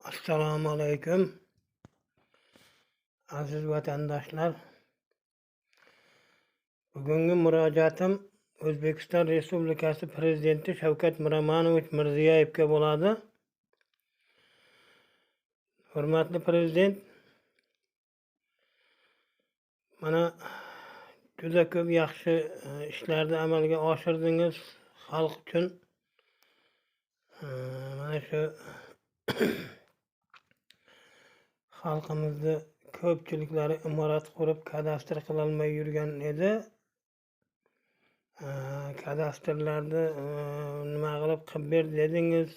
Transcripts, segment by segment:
Assalomu alaykum, aziz vatandoshlar. Bugungi murojaatim O'zbekiston Respublikasi Prezidenti Shavkat Miromonovich Mirziyoyevga bo'ladi. Hurmatli Prezident, mana juda ko'p yaxshi ishlarni amalga oshirdingiz xalq uchun. Mana shu xalqimizni ko'pchiliklari imorat qurib kadastr qilolmay yurgan edi. Kadastrlarni nima qilib ber dedingiz,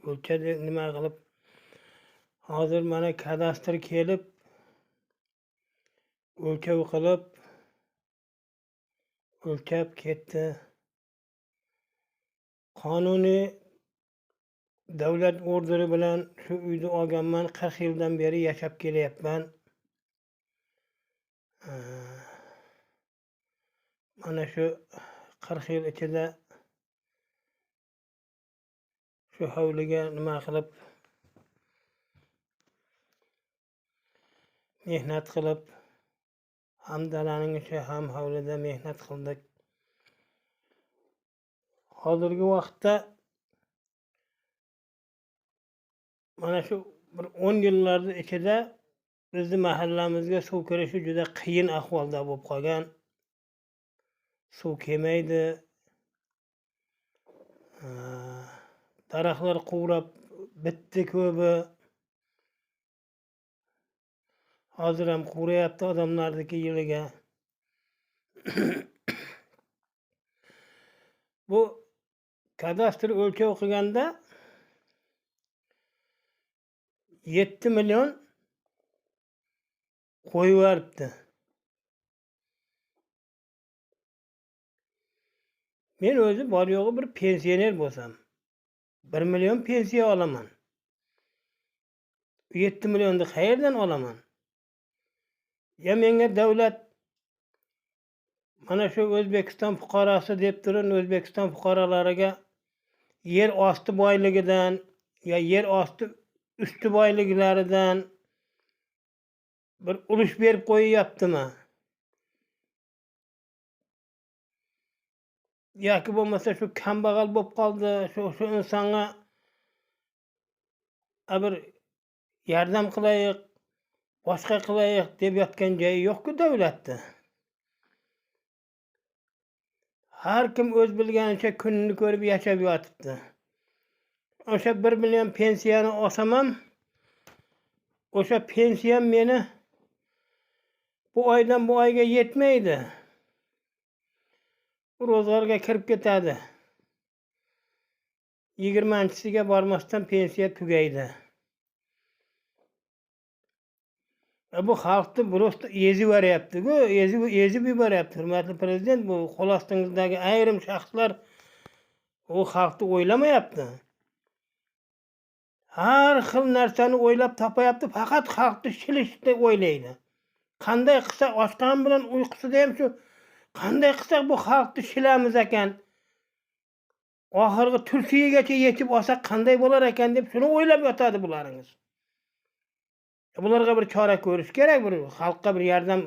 o'lchadi nima qilib. Hozir mana kadastr kelib, o'lchov qilib, o'lchab ketdi. Qonuniy davlat orderi bilan shu uyni olganman, 40 yildan beri yashab kelyapman. Mana shu 40 yil ichida shu hovliga nima qilib, mehnat qilib, ham dalaning ichi, ham hovlida mehnat qildik. Hozirgi vaqtda mana shu bir 10 yillar ichida bizni mahallamizga suv kirishi juda qiyin ahvolda bo'lib qolgan. Suv kelmaydi. Daraxtlar quvrab bitdi ko'pi. Hozir ham quvrayapti odamlarniki yiliga. Bu kadastr o'lchov qilganda 7 million qo'yib yuboribdi. Men o'zi bor yo'g'i bir pensioner bo'lsam, 1 million pensiya olaman. 7 millionni qayerdan olaman? Ya menga davlat mana shu O'zbekiston fuqarosi deb turib, O'zbekiston fuqarolariga yer osti boyligidan ya yer osti usti boyliklaridan bir ulush berib qo'yyaptimi? Yoki bo'lmasa shu kambag'al bo'lib qoldi, shu insonga bir yordam qilaylik, boshqa qilaylik deb yotgan joyi yo'q-ku davlatda. Har kim o'z bilganicha kunini ko'rib yashab yotibdi. O'sha 1 million pensiyani olsam ham, o'sha pensiyam meni bu oydan bu oyga yetmaydi. Ro'zg'orga kirib ketadi. 20-siga bormasdan pensiya tugaydi. Bu xalqni просто ezib yuboryapti-ku, ezib yuboryapti. Hurmatli Prezident, bu qo'l ostingizdagi ayrim shaxslar u xalqni o'ylamayapti. Har xil narsani o'ylab topayapti, faqat xalqni shilishni o'ylaydi. Qanday qilsa ochqan bilan uyqusida ham shu qanday qilsak bu xalqni shilamiz ekan. Oxirgi turkiyaga yetib olsak qanday bo'lar ekan deb shuni o'ylab yotadi bularimiz. Bularga bir chora ko'rish kerak, bir xalqqa bir yordam.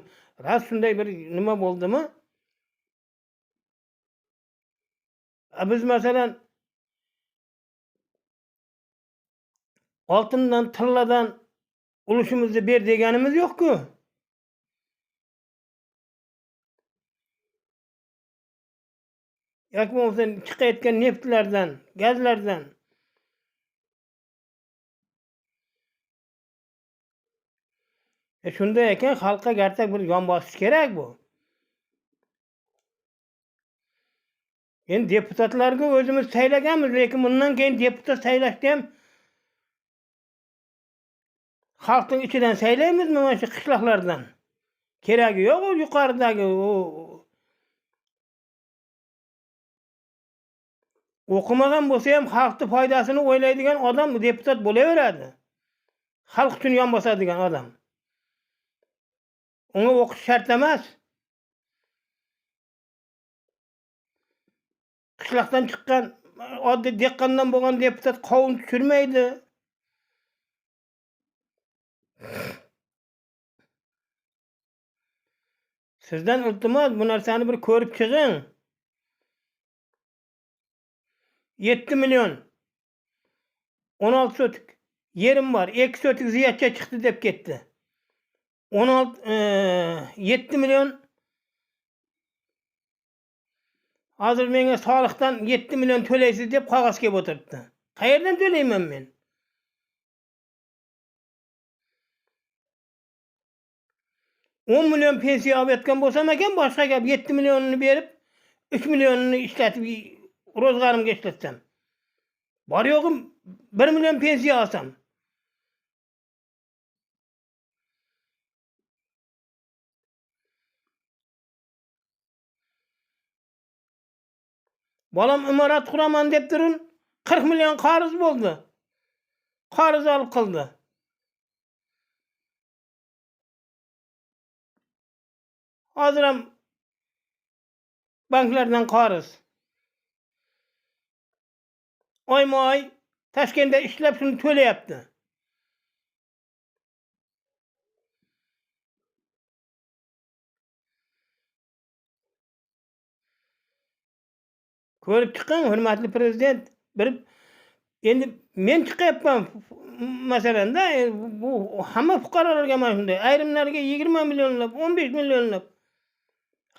Ras shunday bir nima bo'ldimi? Biz masalan oltindan, tilladan ulushimizni ber deganimiz yo'q-ku. Yoki bo'lmasa chiqayotgan neftlardan, gazlardan. Shunday ekan xalqqa gartak bir yon bosish kerak bu. Endi deputatlarga o'zimiz saylaganmiz, lekin bundan keyin deputat saylashda ham xalqning ichidan saylaymizmi mana shu qishloqlardan? Keragi yo'q u yuqoridagi o'qimagan bo'lsa ham xalqning foydasini o'ylaydigan odam deputat bo'laveradi. Xalq uchun yon bosadigan odam. Unga o'qish shart emas. Qishloqdan chiqqan oddiy dehqondan bo'lgan deputat qovun tushirmaydi. Sizden iltimos bu narsani bir ko'rib chiqing. 7 milyon 16 sotik yerim var. 2 sotik ziyatça çıktı dep ketdi. 7 milyon hazır menge sağlıktan 7 milyon төлeysiz dep kagaz kep oturupdy. Qayerden төлeymen men? $10 milyon pensiya alıp yatgan bolsam eken başka gap 7 milyonunu berip 3 milyonunu işletip rozgarımı geçletsem. Var yokum 1 milyon pensiya alsam. Balam imarat kuraman dep durun 40 milyon qarız boldu. Qarız alıp kıldı. Hazıram banklardan qarız. Ayma-ay Taşkent'te işlep şunu төлeyapti. Ko'rib chiqing, hurmatli prezident. Endi men chiqyapman masalanda bu hamma fuqarolarga mana shunday. Ayrimlarga 20 millionlab, 15 millionlab.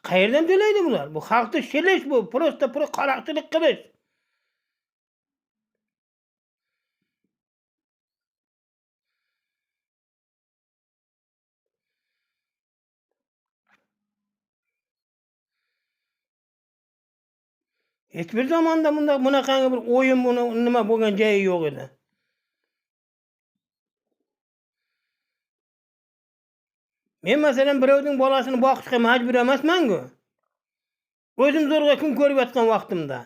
Qayerdan to'laydi bular? Bu xalqni shilish bu, prosta qaraqchilik qilish. Hech bir zamonda bunaqangi bir o'yin nima bo'lgan joyi yo'q edi. Men masalan birovning bolasini boqishga majbur emasman-ku. O'zim zo'rg'a kun ko'rib yotgan vaqtimda.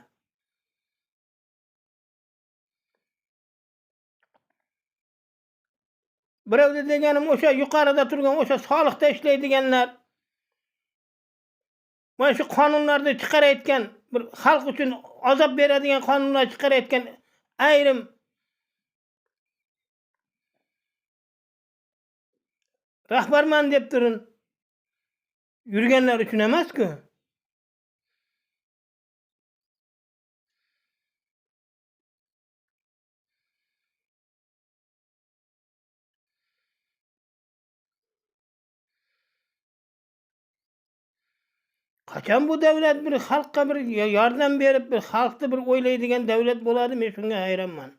Birovda deganim o'sha yuqorida turgan o'sha soliqda ishlaydiganlar. Mana shu qonunlarni chiqarayotgan, bir xalq uchun azob beradigan qonunlar chiqarayotgan ayrim rahbarman deb turun. Yurganlar uchun emas-ku. Qachon bu davlat bir xalqqa bir yordam berib, bir xalqni bir o'ylaydigan davlat bo'ladi, men shunga hayronman.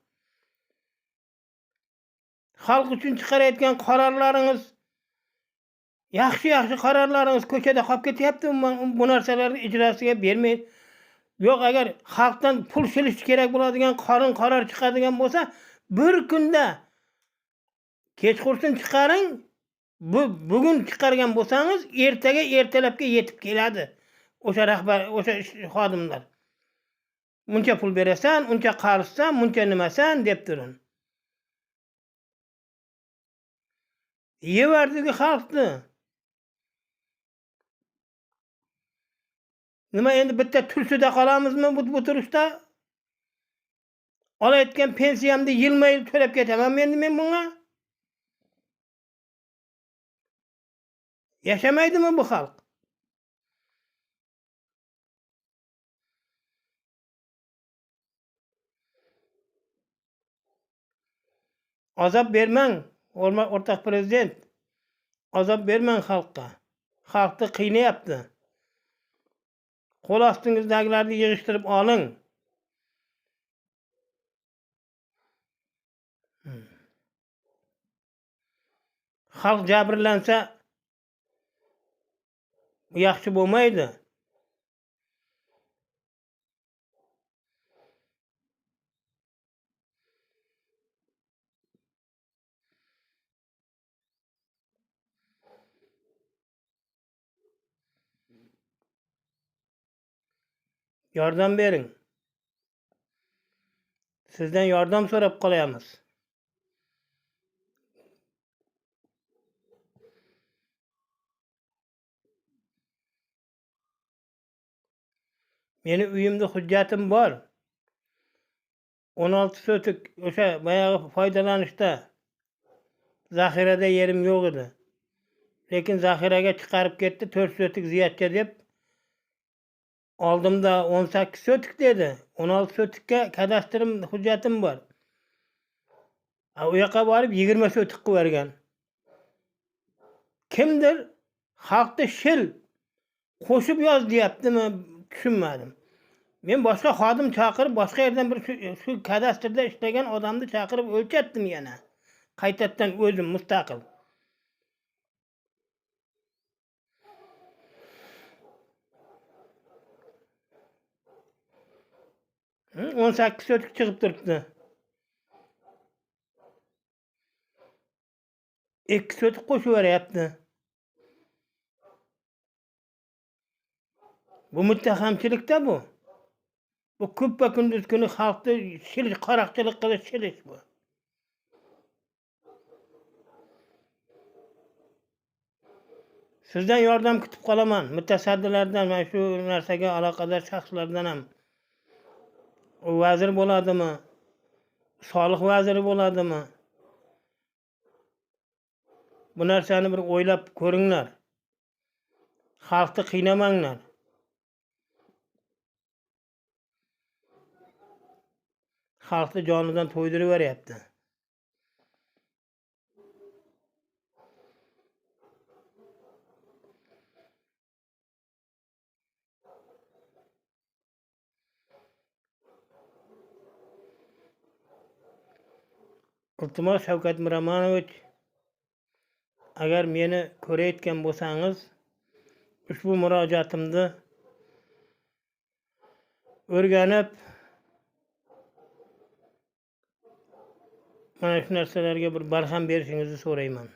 Xalq uchun chiqarayotgan qarorlaringiz yaxshi qarorlaringiz ko'chada qolib ketyapti, bu narsalarni ijrosiga bermay. Yo'q, agar xalqdan pul shilish kerak bo'ladigan qaror chiqadigan bo'lsa, bir kunda kechqurun chiqaring. Bugun chiqargan bo'lsangiz, ertalabga yetib keladi. O'sha rahbar, o'sha xodimlar. Muncha pul berasan, uncha qarzsan, muncha nimasan deb turun. Yevardigi xalqni. Nima endi bitta tursida qolamizmi bu turishda? Olayotgan pensiyamni yilma-yil to'lab ketaman endi men bunga. Yashamaydimi bu xalq? Azob bermang, o'rtoq prezident. Azob bermang xalqqa. Xalqni qiynayapti. Qo'l ostingizdagilarni yig'ishtirib oling. Xalq jabrlansa yaxshi bo'lmaydi. Yordam bering. Sizdan yordam so'rab qolyapmiz. Meni uyimda hujjatim bor. 16 sotik o'sha bayog'i foydalanishda Zahirada yerim yo'q edi. Lekin zahiraga chiqarib ketdi 4 sotik ziyatcha deb. Oldimda 18 sotik dedi. 16 sotikka kadastrim hujjatim bor. U yoqqa borib 20 sotik qilib bergan. Kimdir xalqda shil qo'shib yoz deyaptimi, tushunmadim. Men boshqa xodim chaqirib, boshqa yerdan bir shu kadastrda ishlagan odamni chaqirib o'lchatdim yana. Qaytadan o'zim mustaqil. Hı, 18 sotik chiqib turibdi. 2 sotik qo'shib beryapti. Bu muttahamchilikda bu. Bu ko'ppa kunduz kuni xalqni shilish, qaroqchilik qilish, shilish bu. Sizdan yordam kutib qolaman. Mutasaddilardan, mana shu narsaga aloqador shaxslardan ham. U vazir bo'ladimi? Soliq vaziri bo'ladimi? Bu narsani bir o'ylab ko'ringlar. Xalqni qiynamanglar. Xalqni jonidan to'ydirib beryapti. Iltimos Shavkat Miromonovich, agar meni ko'rayotgan bo'lsangiz, ushbu murojaatimni o'rganib, mana shu narsalarga bir barham berishingizni so'rayman.